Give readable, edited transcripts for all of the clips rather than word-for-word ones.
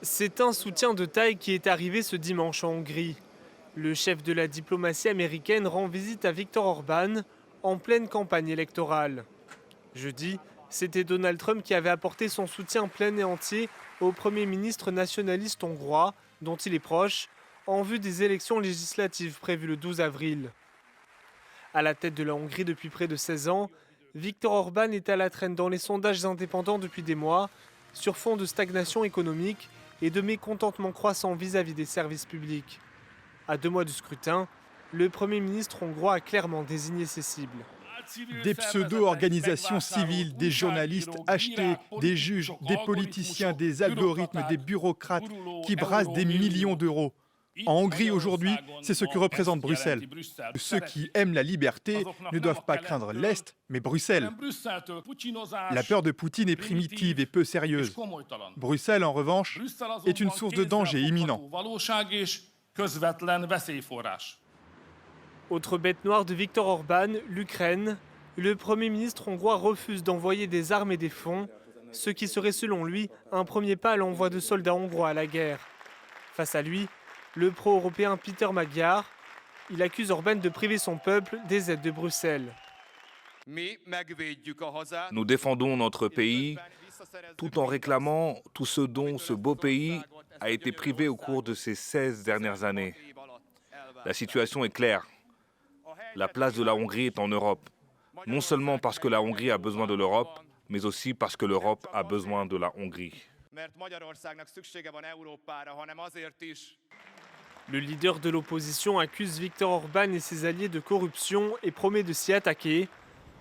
C'est un soutien de taille qui est arrivé ce dimanche en Hongrie. Le chef de la diplomatie américaine rend visite à Viktor Orban en pleine campagne électorale. Jeudi, c'était Donald Trump qui avait apporté son soutien plein et entier au Premier ministre nationaliste hongrois, dont il est proche, en vue des élections législatives prévues le 12 avril. À la tête de la Hongrie depuis près de 16 ans, Viktor Orban est à la traîne dans les sondages indépendants depuis des mois, sur fond de stagnation économique et de mécontentement croissant vis-à-vis des services publics. À 2 mois du scrutin, le Premier ministre hongrois a clairement désigné ses cibles. Des pseudo-organisations civiles, des journalistes achetés, des juges, des politiciens, des algorithmes, des bureaucrates qui brassent des millions d'euros. En Hongrie aujourd'hui, c'est ce que représente Bruxelles. Ceux qui aiment la liberté ne doivent pas craindre l'Est, mais Bruxelles. La peur de Poutine est primitive et peu sérieuse. Bruxelles, en revanche, est une source de danger imminent. Autre bête noire de Viktor Orban, l'Ukraine. Le Premier ministre hongrois refuse d'envoyer des armes et des fonds, ce qui serait selon lui un premier pas à l'envoi de soldats hongrois à la guerre. Face à lui, le pro-européen Peter Magyar, il accuse Orban de priver son peuple des aides de Bruxelles. Nous défendons notre pays tout en réclamant tout ce dont ce beau pays a été privé au cours de ces 16 dernières années. La situation est claire. La place de la Hongrie est en Europe. Non seulement parce que la Hongrie a besoin de l'Europe, mais aussi parce que l'Europe a besoin de la Hongrie. Le leader de l'opposition accuse Viktor Orban et ses alliés de corruption et promet de s'y attaquer.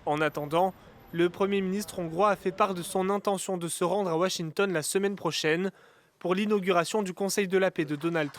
En attendant, le Premier ministre hongrois a fait part de son intention de se rendre à Washington la semaine prochaine pour l'inauguration du Conseil de la paix de Donald Trump.